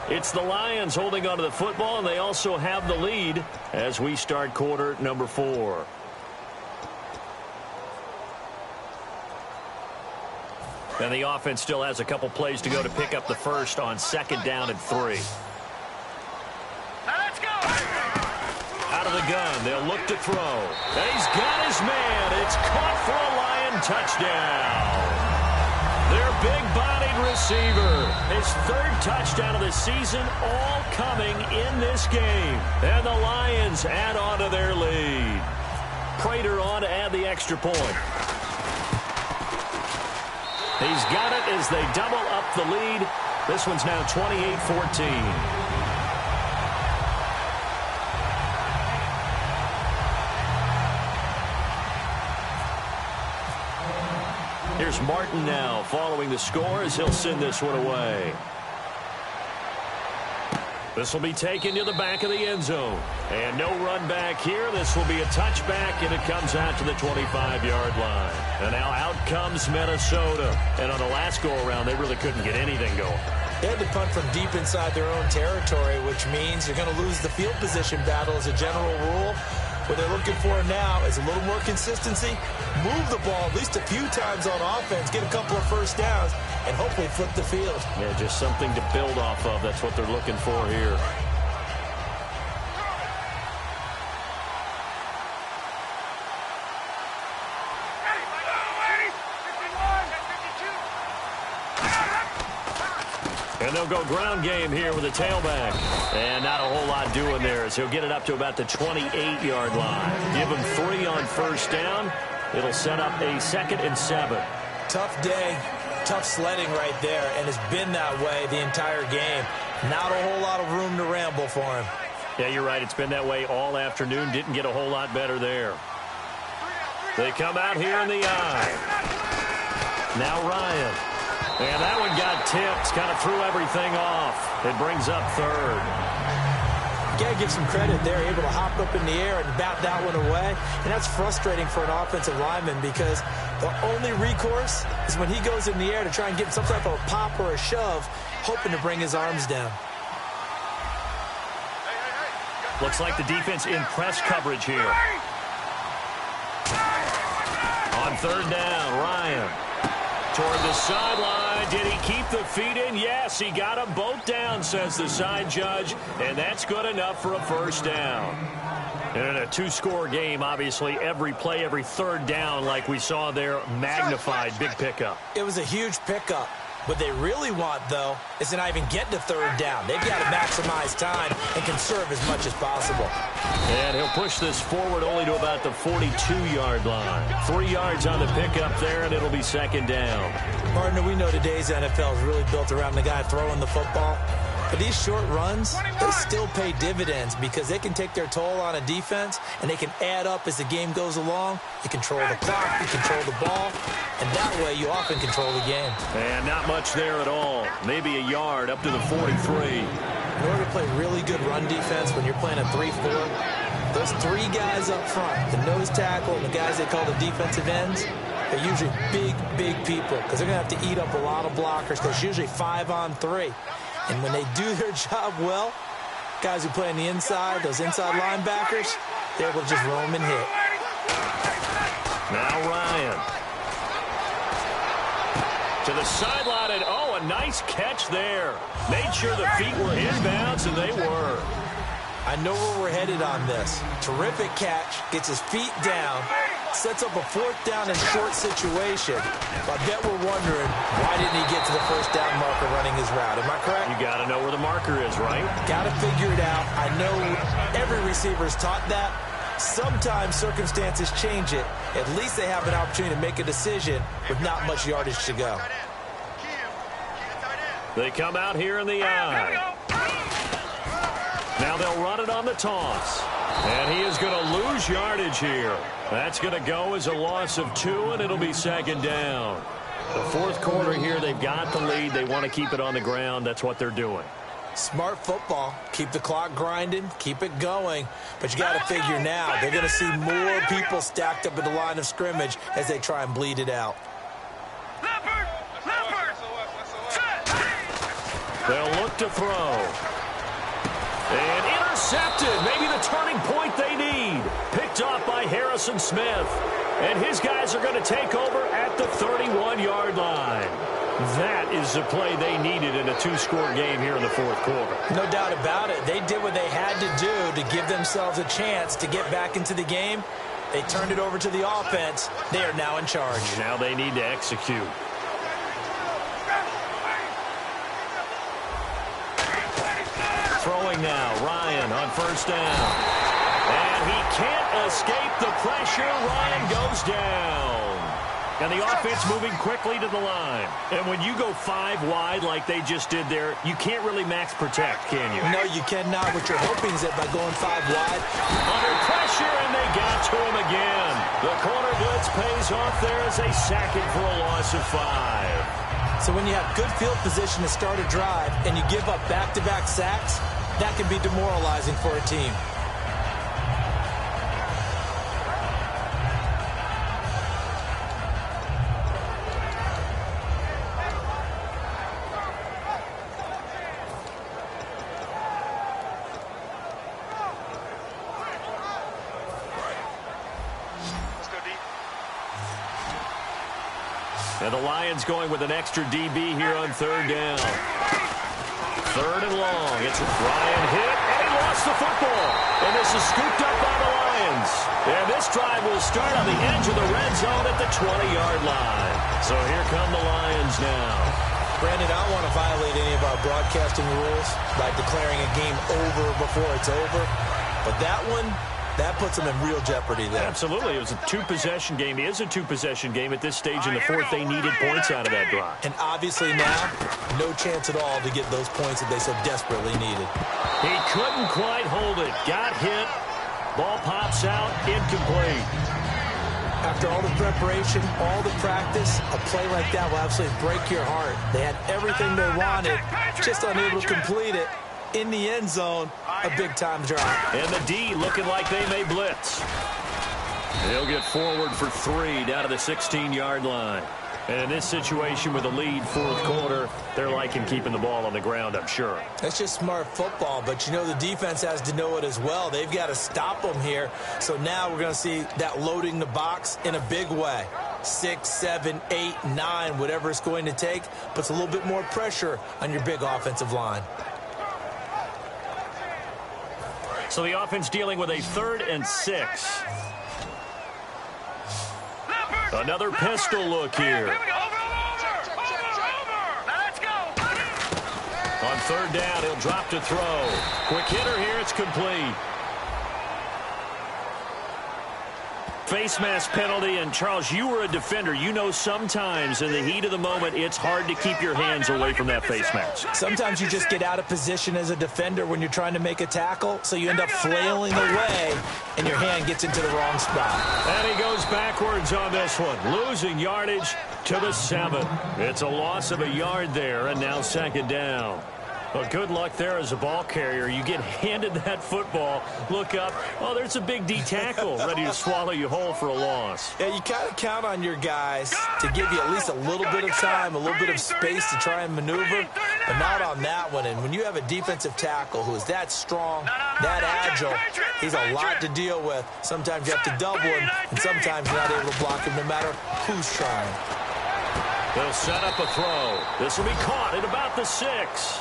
It's the Lions holding onto the football, and they also have the lead as we start quarter number 4. And the offense still has a couple plays to go to pick up the first on 2nd down and 3. Now let's go. Out of the gun, they'll look to throw. And he's got his man. It's caught for a Lion touchdown. Their big-bodied receiver. His 3rd touchdown of the season, all coming in this game. And the Lions add on to their lead. Prater on to add the extra point. He's got it as they double up the lead. This one's now 28-14. Here's Martin now following the score as he'll send this one away. This will be taken to the back of the end zone. And no run back here. This will be a touchback, and it comes out to the 25-yard line. And now out comes Minnesota. And on the last go-around, they really couldn't get anything going. They had to punt from deep inside their own territory, which means you're going to lose the field position battle as a general rule. What they're looking for now is a little more consistency, move the ball at least a few times on offense, get a couple of first downs, and hopefully flip the field. Yeah, just something to build off of. That's what they're looking for here. And they'll go ground game here with a tailback. And not a whole lot doing there as he'll get it up to about the 28-yard line. Give him 3 on first down. It'll set up a 2nd and 7. Tough day, tough sledding right there, and it's been that way the entire game. Not a whole lot of room to ramble for him. Yeah, you're right. It's been that way all afternoon. Didn't get a whole lot better there. They come out here in the eye. Now Ryan. And that one got tipped, kind of threw everything off. It brings up 3rd. You got to give some credit there, able to hop up in the air and bat that one away. And that's frustrating for an offensive lineman because the only recourse is when he goes in the air to try and get some type of a pop or a shove, hoping to bring his arms down. Looks like the defense in press coverage here. On 3rd down, Ryan. Toward the sideline. Did he keep the feet in? Yes, he got them both down, says the side judge. And that's good enough for a first down. And in a 2-score game, obviously, every play, every 3rd down, like we saw there, magnified. Big pickup. It was a huge pickup. What they really want, though, is to not even get to 3rd down. They've got to maximize time and conserve as much as possible. And he'll push this forward only to about the 42-yard line. 3 yards on the pickup there, and it'll be 2nd down. Partner, we know today's NFL is really built around the guy throwing the football. But these short runs, they still pay dividends because they can take their toll on a defense, and they can add up as the game goes along. You control the clock, you control the ball, and that way you often control the game. And not much there at all. Maybe a yard up to the 43. In order to play really good run defense when you're playing a 3-4, those 3 guys up front, the nose tackle and the guys they call the defensive ends, they're usually big people because they're going to have to eat up a lot of blockers because it's usually 5 on 3. And when they do their job well, guys who play on the inside, those inside linebackers, they're able to just roam and hit. Now Ryan. To the sideline, and oh, a nice catch there. Made sure the feet were inbounds, and they were. I know where we're headed on this. Terrific catch, gets his feet down, Sets up a 4th down and short situation. I bet we're wondering, why didn't he get to the first down marker running his route? Am I correct? You got to know where the marker is, right? Got to figure it out. I know every receiver is taught that. Sometimes circumstances change it. At least they have an opportunity to make a decision with not much yardage to go. They come out here in the eye. Now they'll run it on the toss. And he is going to lose yardage here. That's going to go as a loss of 2, and it'll be 2nd down. The 4th quarter here, they've got the lead. They want to keep it on the ground. That's what they're doing. Smart football. Keep the clock grinding. Keep it going. But you got to figure now, they're going to see more people stacked up at the line of scrimmage as they try and bleed it out. They'll look to throw. And intercepted. Maybe the turning point they need. Picked off by Harrison Smith. And his guys are going to take over at the 31-yard line. That is the play they needed in a 2-score game here in the 4th quarter. No doubt about it. They did what they had to do to give themselves a chance to get back into the game. They turned it over to the offense. They are now in charge. Now they need to execute. Throwing now, Ryan on 1st down. And he can't escape the pressure. Ryan goes down. And the offense moving quickly to the line. And when you go 5 wide like they just did there, you can't really max protect, can you? No, you cannot. What you're hoping is that by going 5 wide. Under pressure, and they got to him again. The corner blitz pays off there as they sack it for a loss of 5. So when you have good field position to start a drive and you give up back-to-back sacks, that can be demoralizing for a team. And the Lions going with an extra DB here on 3rd down. 3rd and long. It's Ryan hit, and he lost the football. And this is scooped up by the Lions. And this drive will start on the edge of the red zone at the 20-yard line. So here come the Lions now. Brandon, I don't want to violate any of our broadcasting rules by declaring a game over before it's over. But that one, that puts them in real jeopardy there. Absolutely. It was a 2-possession game. It is a 2-possession game at this stage in the 4th. They needed points out of that drive. And obviously now, no chance at all to get those points that they so desperately needed. He couldn't quite hold it. Got hit. Ball pops out. Incomplete. After all the preparation, all the practice, a play like that will absolutely break your heart. They had everything they wanted, just unable to complete it. In the end zone, a big-time drop. And the D looking like they may blitz. He'll get forward for 3 down to the 16-yard line. And in this situation with a lead 4th quarter, they're liking keeping the ball on the ground, I'm sure. That's just smart football, but you know the defense has to know it as well. They've got to stop them here. So now we're going to see that loading the box in a big way. 6, 7, 8, 9, whatever it's going to take, puts a little bit more pressure on your big offensive line. So the offense dealing with a 3rd and 6. Another pistol look here. On 3rd down, he'll drop to throw. Quick hitter here, it's complete. Face mask penalty, and Charles, you were a defender. You know sometimes in the heat of the moment, it's hard to keep your hands away from that face mask. Sometimes you just get out of position as a defender when you're trying to make a tackle, so you end up flailing away, and your hand gets into the wrong spot. And he goes backwards on this one, losing yardage to the 7. It's a loss of a yard there, and now 2nd down. Well, good luck there as a ball carrier. You get handed that football, look up, oh, there's a big D tackle ready to swallow you whole for a loss. Yeah, you kind of count on your guys to give you at least a little bit of time, a little bit of space to try and maneuver, but not on that one. And when you have a defensive tackle who is that strong, that agile, he's a lot to deal with. Sometimes you have to double him, and sometimes you're not able to block him no matter who's trying. They'll set up a throw. This will be caught at about the 6.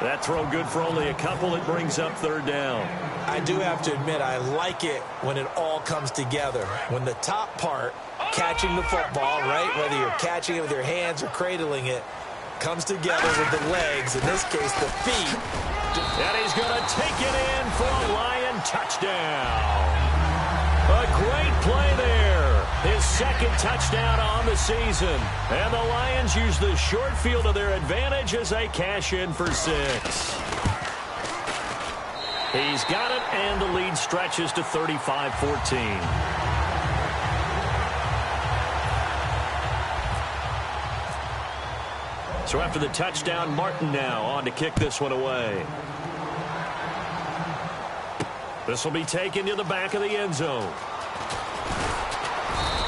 That throw good for only a couple. It brings up third down. I do have to admit, I like it when it all comes together. When the top part, catching the football, right, whether you're catching it with your hands or cradling it, comes together with the legs, in this case, the feet. And he's going to take it in for a Lion touchdown. A great play there. His second touchdown on the season. And the Lions use the short field to their advantage as they cash in for 6. He's got it, and the lead stretches to 35-14. So after the touchdown, Martin now on to kick this one away. This will be taken to the back of the end zone.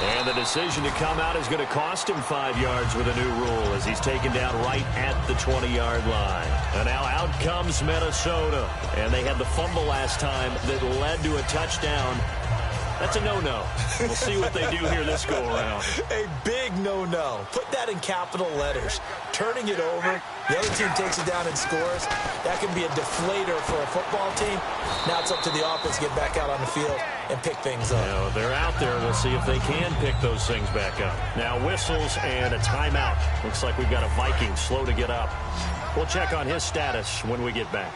And the decision to come out is going to cost him 5 yards with a new rule as he's taken down right at the 20-yard line. And now out comes Minnesota. And they had the fumble last time that led to a touchdown. That's a no-no. We'll see what they do here this go-around. A big no-no. Put that in capital letters. Turning it over, the other team takes it down and scores. That can be a deflator for a football team. Now it's up to the offense to get back out on the field and pick things up. Now, they're out there. We'll see if they can pick those things back up. Now whistles and a timeout. Looks like we've got a Viking slow to get up. We'll check on his status when we get back.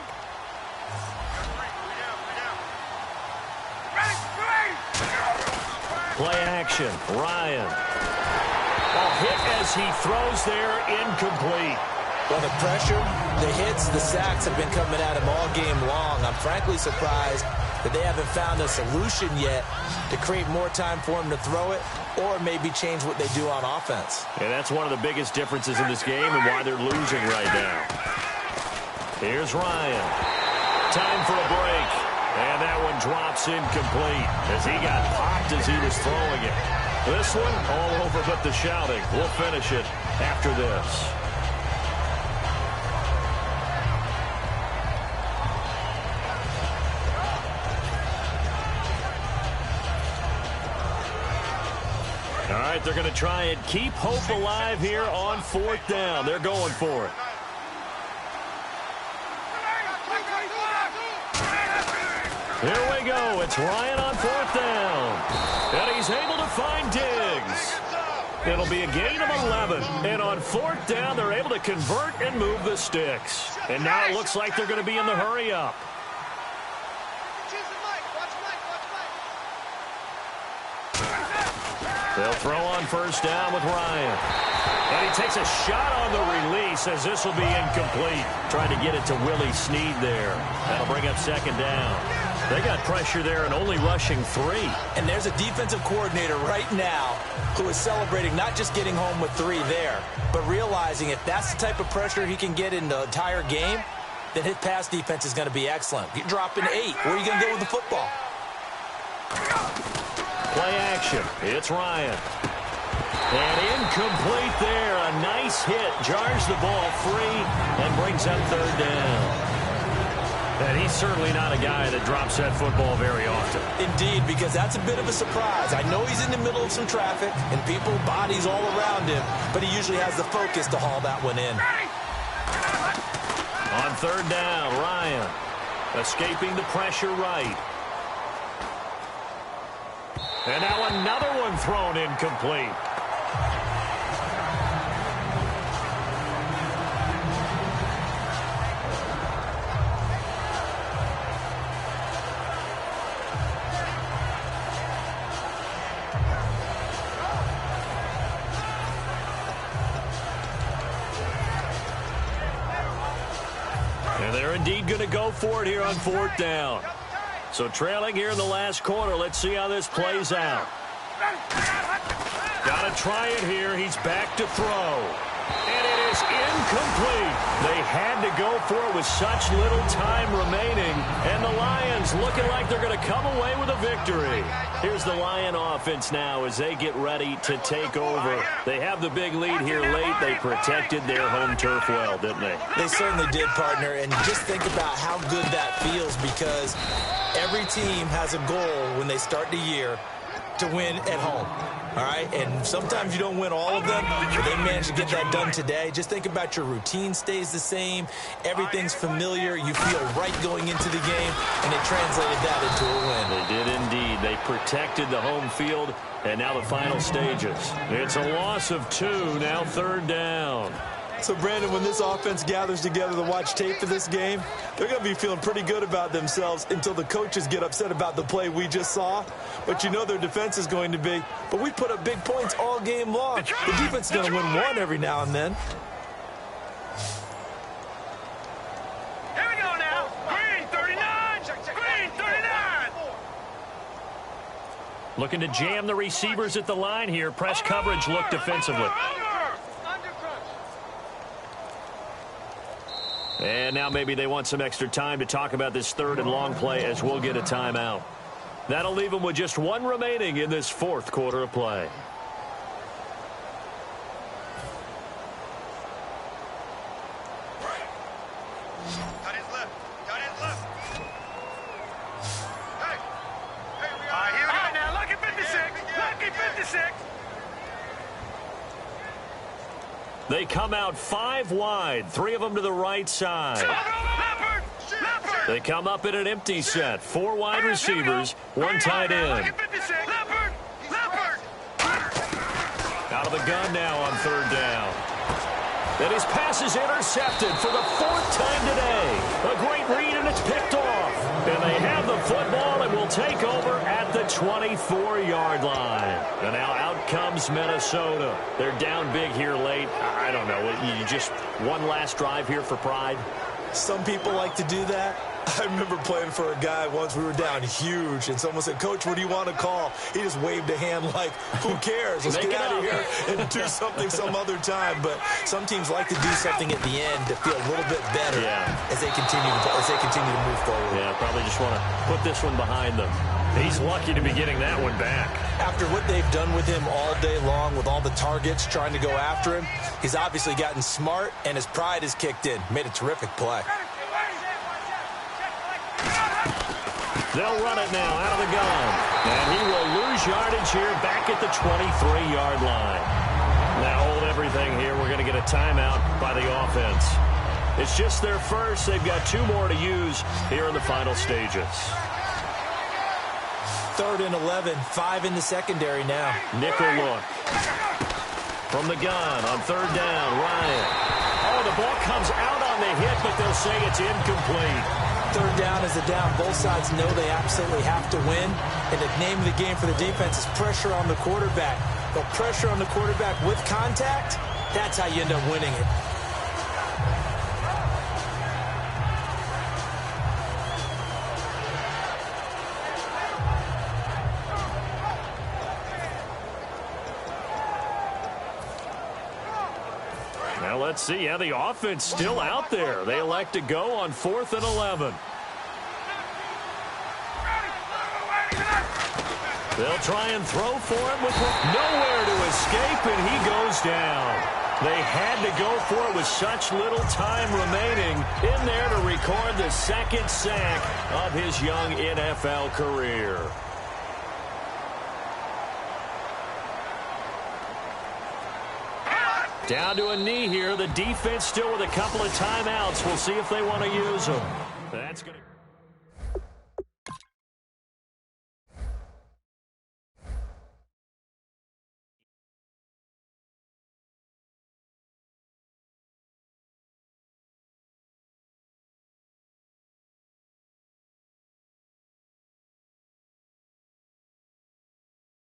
Play action. Ryan. A hit as he throws there, incomplete. Well, the pressure, the hits, the sacks have been coming at him all game long. I'm frankly surprised that they haven't found a solution yet to create more time for him to throw it or maybe change what they do on offense. And that's one of the biggest differences in this game and why they're losing right now. Here's Ryan. Time for a break. And that one drops incomplete as he got popped as he was throwing it. This one, all over but the shouting. We'll finish it after this. All right, they're going to try and keep hope alive here on 4th down. They're going for it. Here we go. It's Ryan on 4th down. And he's able to find Diggs. It'll be a gain of 11. And on 4th down, they're able to convert and move the sticks. And now it looks like they're going to be in the hurry-up. They'll throw on 1st down with Ryan. And he takes a shot on the release as this will be incomplete. Trying to get it to Willie Snead there. That'll bring up 2nd down. They got pressure there and only rushing 3. And there's a defensive coordinator right now who is celebrating not just getting home with 3 there, but realizing if that's the type of pressure he can get in the entire game, then his pass defense is going to be excellent. You're dropping 8. Where are you going to go with the football? Play action. It's Ryan. And incomplete there. A nice hit. Jars the ball free and brings up 3rd down. And he's certainly not a guy that drops that football very often. Indeed, because that's a bit of a surprise. I know he's in the middle of some traffic and people, bodies all around him, but he usually has the focus to haul that one in. On 3rd down, Ryan escaping the pressure right. And now another one thrown incomplete. And they're indeed going to go for it here on 4th down. So trailing here in the last quarter. Let's see how this plays out. Got to try it here. He's back to throw. And it is incomplete. They had to go for it with such little time remaining. And the Lions looking like they're going to come away with a victory. Here's the Lion offense now as they get ready to take over. They have the big lead here late. They protected their home turf well, didn't they? They certainly did, partner. And just think about how good that feels because every team has a goal when they start the year. to win at home. All right, and sometimes you don't win all of them, but they managed to get that done today. Just think about your routine stays the same. Everything's familiar. You feel right going into the game, and they translated that into a win. They did indeed. They protected the home field, and now the final stages. It's a loss of 2, now 3rd down. So, Brandon, when this offense gathers together to watch tape for this game, they're going to be feeling pretty good about themselves until the coaches get upset about the play we just saw. But you know their defense is going to be. But we put up big points all game long. The defense is going to win one every now and then. Here we go now. Green 39. Green 39. Looking to jam the receivers at the line here. Press coverage look defensively. And now maybe they want some extra time to talk about this 3rd and long play as we'll get a timeout. That'll leave them with just 1 remaining in this 4th quarter of play. Got his left. Got his left. Hey. Hey, we are. Here we go. Now, lucky 56. Lucky 56. They come out 5 wide, 3 of them to the right side. They come up in an empty set, 4 wide receivers, 1 tight end. Out of the gun now on 3rd down. And his pass is intercepted for the 4th time today. A great read, and it's picked off. And they have the football and will take over at the 24-yard line. And now out comes Minnesota. They're down big here late. I don't know. You just one last drive here for pride? Some people like to do that. I remember playing for a guy once. We were down huge, and someone said, "Coach, what do you want to call?" He just waved a hand like, who cares? Let's get out of here and do something some other time. But some teams like to do something at the end to feel a little bit better as they continue to move forward. Yeah, probably just want to put this one behind them. He's lucky to be getting that one back. After what they've done with him all day long, with all the targets trying to go after him, he's obviously gotten smart, and his pride has kicked in. Made a terrific play. They'll run it now out of the gun. And he will lose yardage here back at the 23-yard line. Now hold everything here. We're going to get a timeout by the offense. It's just their first. They've got 2 more to use here in the final stages. 3rd and 11, 5 in the secondary now. Nickel look. From the gun on 3rd down, Ryan. Oh, the ball comes out on the hit, but they'll say it's incomplete. 3rd down is the down. Both sides know they absolutely have to win. And the name of the game for the defense is pressure on the quarterback. They'll pressure on the quarterback with contact. That's how you end up winning it. Now let's see how the offense still out there. They elect to go on 4th and 11. They'll try and throw for him with nowhere to escape, and he goes down. They had to go for it with such little time remaining in there to record the 2nd sack of his young NFL career. Down to a knee here. The defense still with a couple of timeouts. We'll see if they want to use them. That's going to...